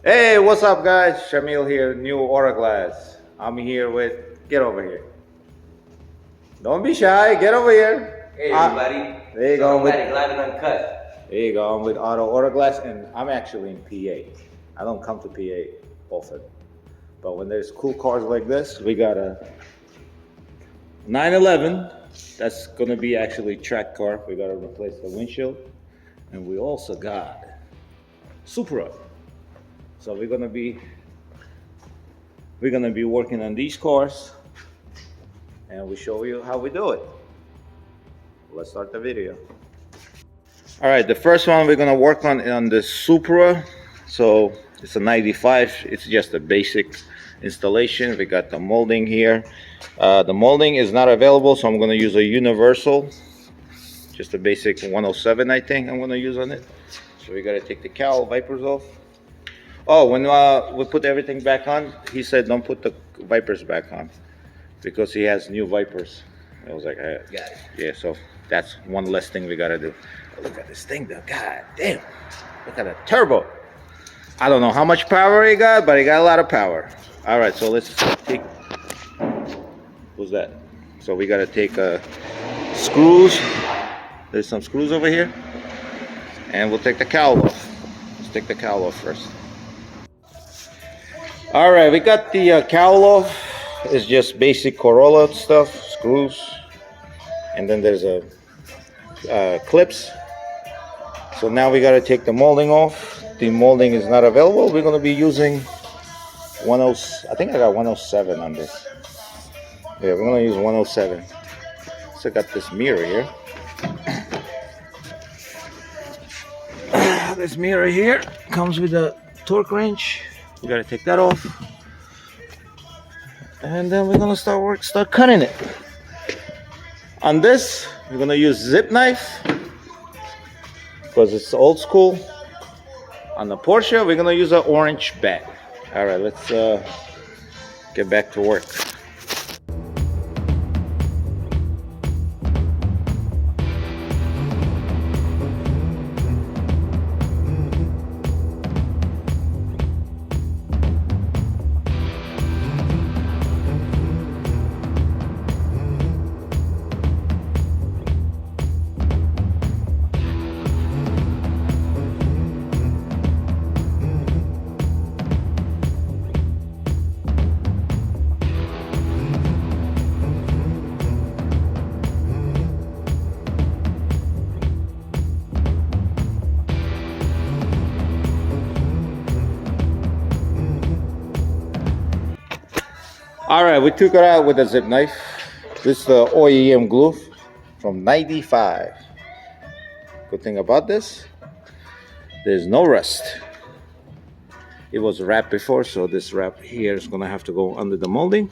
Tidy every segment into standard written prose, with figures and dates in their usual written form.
Hey, what's up, guys? Shamil here, new autoglass. I'm here with. Get over here. Don't be shy. Get over here. Hey, everybody. There you go. Automatic, live and uncut. There you go. I'm with autoglass, and I'm actually in PA. I don't come to PA often, but when there's cool cars like this, we got a 911. That's gonna be actually track car. We gotta replace the windshield, and we also got Supra. So we're gonna be working on these cars, and we show you how we do it. Let's start the video. All right, the first one we're gonna work on the Supra. So it's a 95. It's just a basic installation. We got the molding here. The molding is not available, so I'm gonna use a universal, just a basic 107. I think I'm gonna use on it. So we gotta take the cowl wipers off. Oh, when we put everything back on, he said don't put the wipers back on because he has new wipers. I was like, got it. Yeah, so that's one less thing we gotta do. Look at this thing though, god damn. Look at that turbo. I don't know how much power he got, but he got a lot of power. All right, so let's take, who's that? So we gotta take screws. There's some screws over here. And we'll take the cowl off. Let's take the cowl off first. All right, we got the cowl off. It's just basic Corolla stuff, screws, and then there's a clips. So now we got to take the molding off. The molding is not available. We're going to be using I think I got 107 on this. Yeah, we're going to use 107. So I got this mirror here. This mirror here comes with a torque wrench. We gotta take that off, and then we're gonna start cutting it. On this, we're gonna use ZipKnife because it's old school. On the Porsche, we're gonna use an orange bag. All right, let's get back to work. All right, we took it out with a ZipKnife. This is the OEM glue from 95. Good thing about this, there's no rust. It was wrapped before, so this wrap here is gonna have to go under the molding.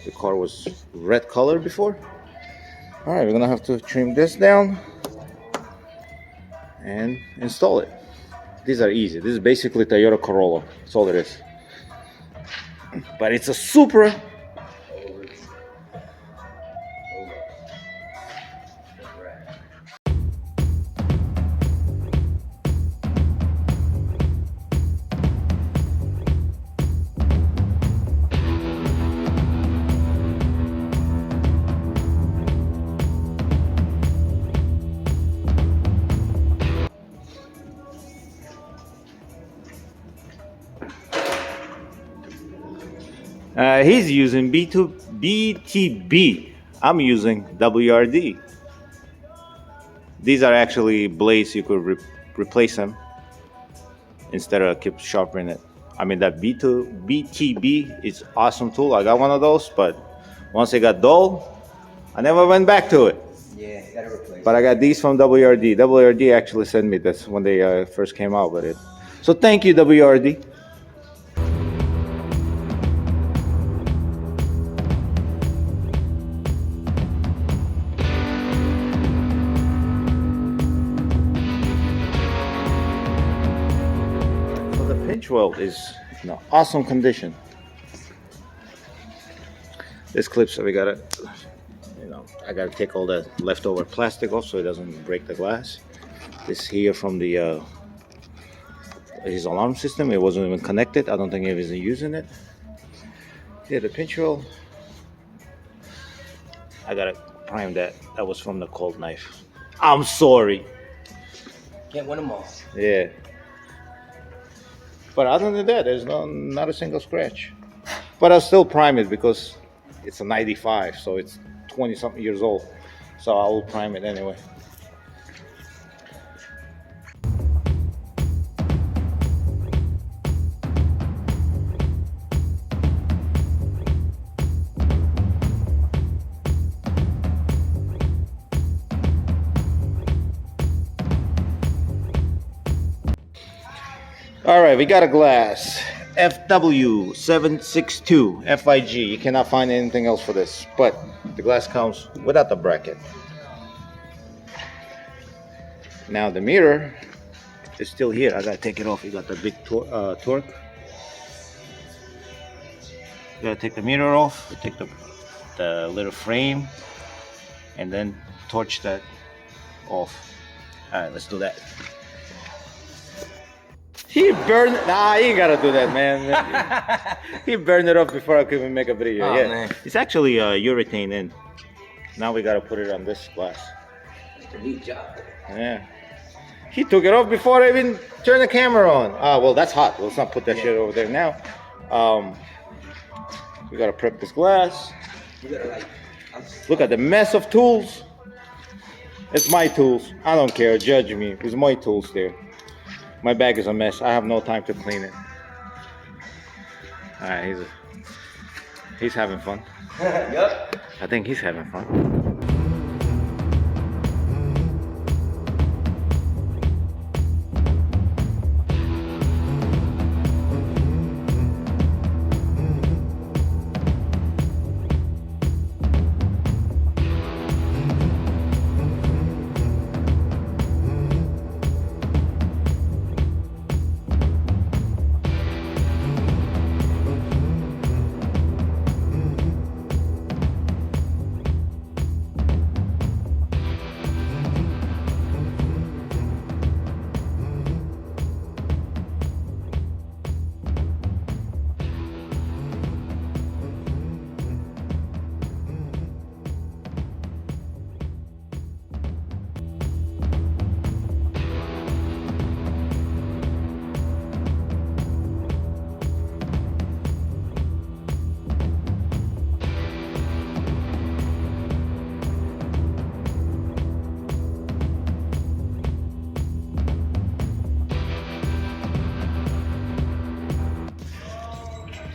The car was red color before. All right, we're gonna have to trim this down and install it. These are easy. This is basically Toyota Corolla. That's all it is. But it's a Supra. He's using BTB. I'm using WRD. These are actually blades. You could replace them instead of keep sharpening it. I mean, that BTB is awesome tool. I got one of those, but once it got dull, I never went back to it. Yeah, you gotta replace it. But I got these from WRD. WRD actually sent me this when they first came out with it. So thank you, WRD. Pinch weld is in awesome condition. This clip, so we gotta, I gotta take all the leftover plastic off so it doesn't break the glass. This here from the his alarm system. It wasn't even connected. I don't think he was using it. Yeah, the pinch roll. I gotta prime that. That was from the cold knife. I'm sorry. Can't win them all. Yeah. But other than that, there's not a single scratch. But I'll still prime it because it's a 95, so it's 20 something years old. So I will prime it anyway. All right, we got a glass. FW762 FIG. You cannot find anything else for this, but the glass comes without the bracket. Now the mirror is still here. I gotta take it off. You got the big torque. You gotta take the mirror off. Take the little frame, and then torch that off. All right, let's do that. He burned. Nah, you ain't gotta do that, man. He burned it off before I could even make a video. Oh, yeah, man. It's actually urethane in. Now we gotta put it on this glass. It's a neat job. Yeah. He took it off before I even turned the camera on. Ah, well, that's hot. Let's not put that shit over there now. We gotta prep this glass. You gotta Look at the mess of tools. It's my tools. I don't care. Judge me. It's my tools there. My bag is a mess. I have no time to clean it. All right, he's having fun. Yep. I think he's having fun.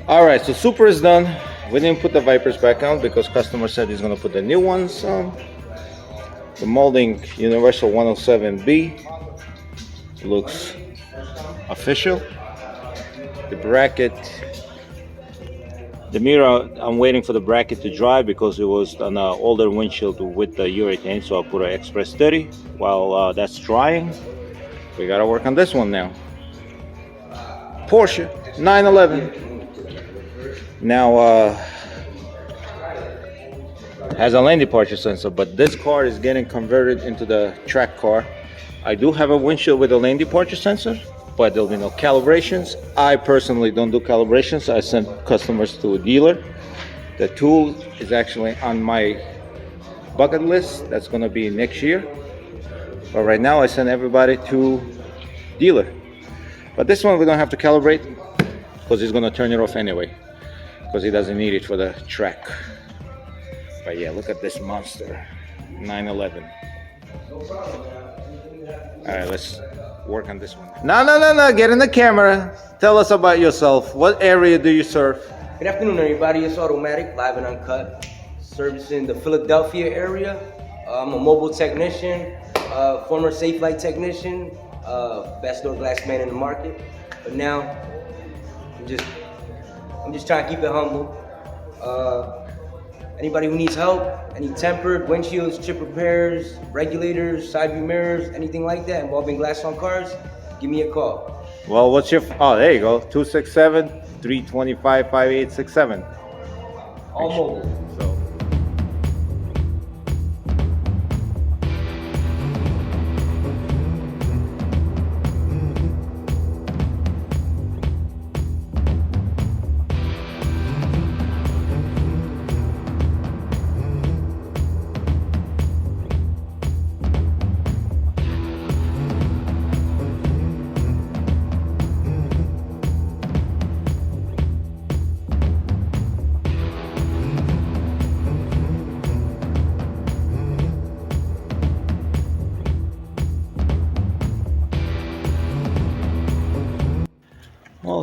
All right, so Supra is done. We didn't put the Vipers back on because customer said he's gonna put the new ones on. The molding Universal 107B looks official. The bracket, the mirror, I'm waiting for the bracket to dry because it was on an older windshield with the urethane, so I'll put an Express 30. While that's drying, we gotta work on this one now. Porsche 911. Now has a lane departure sensor, but this car is getting converted into the track car. I do have a windshield with a lane departure sensor, but there'll be no calibrations. I personally don't do calibrations. I send customers to a dealer. The tool is actually on my bucket list. That's going to be next year. But right now I send everybody to dealer. But this one we don't have to calibrate because he's going to turn it off anyway, because he doesn't need it for the track. But yeah, look at this monster 911. All right, let's work on this one. No, get in the camera. Tell us about yourself. What area do you serve? Good afternoon, everybody. It's Automatic, live and uncut, servicing the Philadelphia area. I'm a mobile technician, former safe light technician, best door glass man in the market. But now, I'm just trying to keep it humble. Anybody who needs help, any tempered, windshields, chip repairs, regulators, side view mirrors, anything like that involving glass on cars, give me a call. Well, what's your, oh, there you go, 267-325-5867. All mobile. So.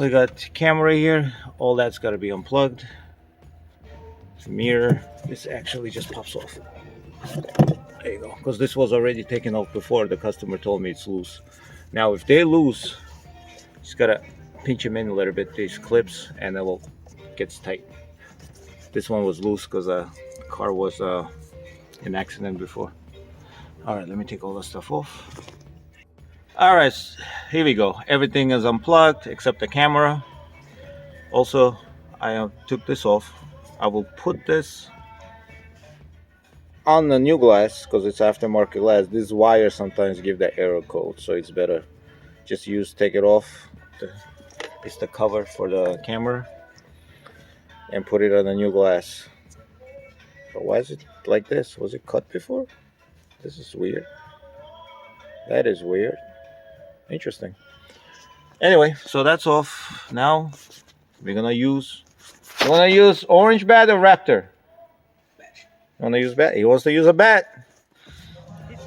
we got camera here. All that's got to be unplugged. Mirror, this actually just pops off. There you go, because this was already taken off before. The customer told me it's loose. Now if they loose, just gotta pinch them in a little bit, these clips, and it will get tight. This one was loose because the car was in accident before. All right, let me take all the stuff off. All right, here we go. Everything is unplugged except the camera. Also, I took this off. I will put this on the new glass because it's aftermarket glass. This wire sometimes give the error code, so it's better just take it off. It's the cover for the camera, and put it on the new glass. But why is it like this? Was it cut before? This is weird. That is weird. Interesting. Anyway, so that's off. Now we're gonna use orange bat or Raptor? You wanna use bat? He wants to use a bat.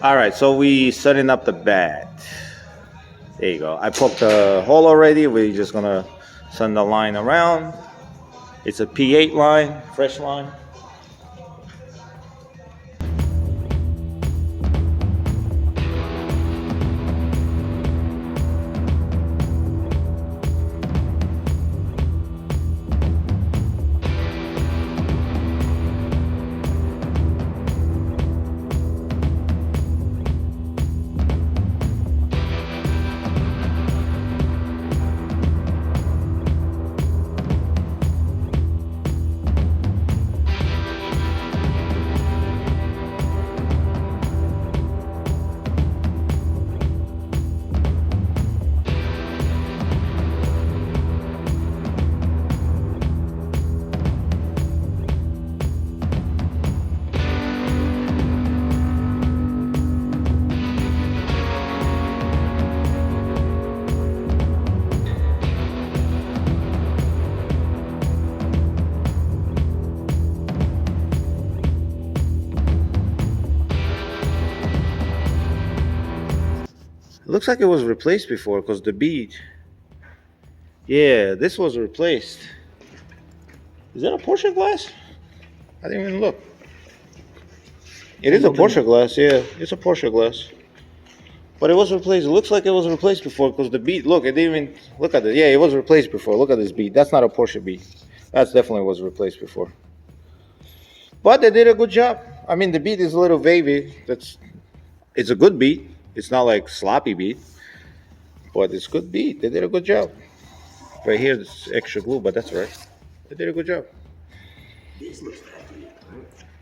All right, so we setting up the bat. There you go. I poked the hole already. We're just gonna send the line around. It's a P8 line, fresh line. Looks like it was replaced before because the bead. Yeah, this was replaced. Is that a Porsche glass? I didn't even look. It is a Porsche glass, yeah. It's a Porsche glass. But it was replaced. It looks like it was replaced before because the bead, look, it didn't even, look at it. Yeah, it was replaced before. Look at this bead. That's not a Porsche bead. That's definitely was replaced before. But they did a good job. I mean, the bead is a little wavy. It's a good bead. It's not like sloppy bead, but it's good bead. They did a good job. Right here, there's extra glue, but that's all right. They did a good job.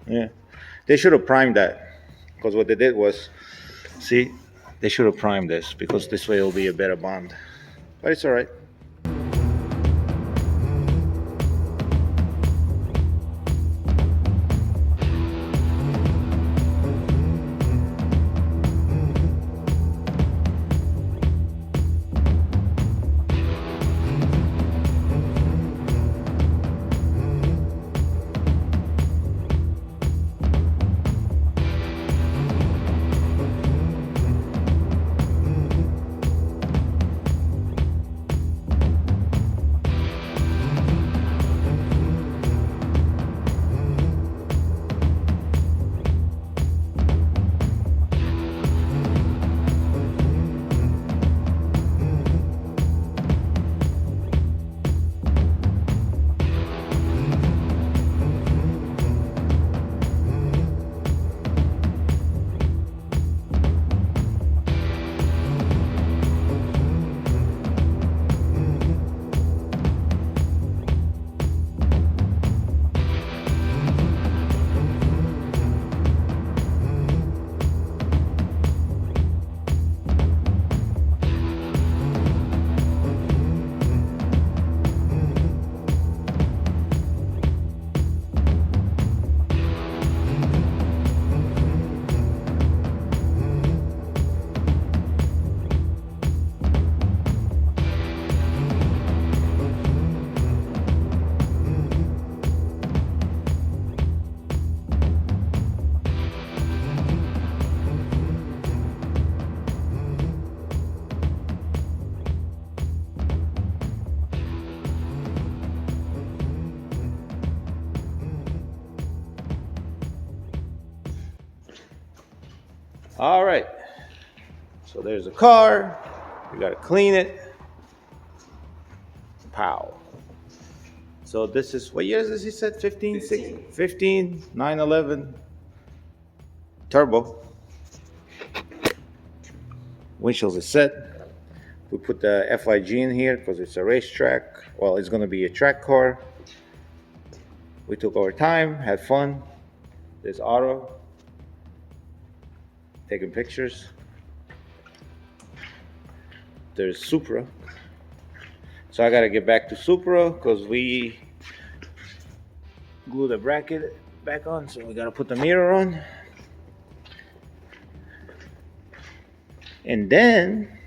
Yeah, they should have primed that because what they did was, see, they should have primed this because this way it'll be a better bond. But it's all right. All right. So there's a car. We gotta clean it. Pow. So this is, what year is this? He said 15, 16, 15, 911 turbo. Windshield is set. We put the FIG in here because it's a racetrack. Well, it's gonna be a track car. We took our time, had fun. There's Auto taking pictures. There's Supra. So I gotta get back to Supra because we glue the bracket back on, so we gotta put the mirror on. And then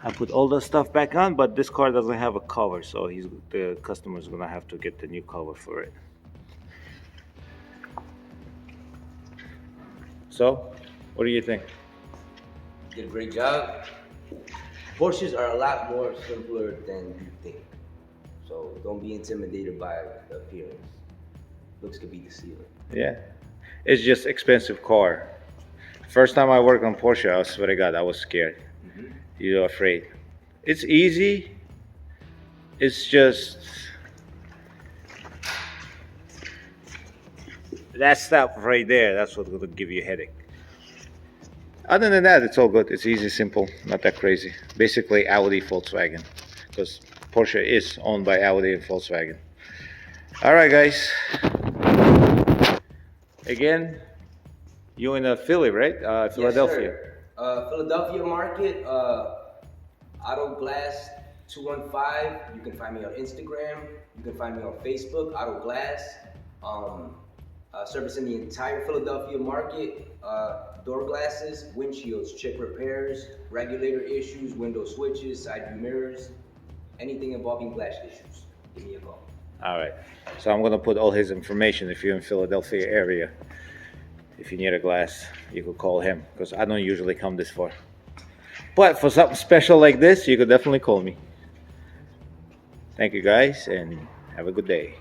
I put all the stuff back on, but this car doesn't have a cover, so the customer's gonna have to get the new cover for it. So, what do you think? Did a great job. Porsches are a lot more simpler than you think. So don't be intimidated by the appearance. Looks could be deceiving. Yeah, it's just expensive car. First time I worked on Porsche, I swear to God, I was scared. You're afraid. It's easy. It's just that stuff right there. That's what's gonna give you a headache. Other than that, it's all good. It's easy, simple, not that crazy. Basically, Audi, Volkswagen, because Porsche is owned by Audi and Volkswagen. All right, guys. Again, you in Philly, right? Philadelphia. Yes, sir. Philadelphia market. Autoglass 215. You can find me on Instagram. You can find me on Facebook. Autoglass. Servicing the entire Philadelphia market. Door glasses, windshields, chip repairs, regulator issues, window switches, side view mirrors, anything involving glass issues. Give me a call. All right. So I'm gonna put all his information if you're in Philadelphia area. If you need a glass, you could call him because I don't usually come this far. But for something special like this, you could definitely call me. Thank you guys and have a good day.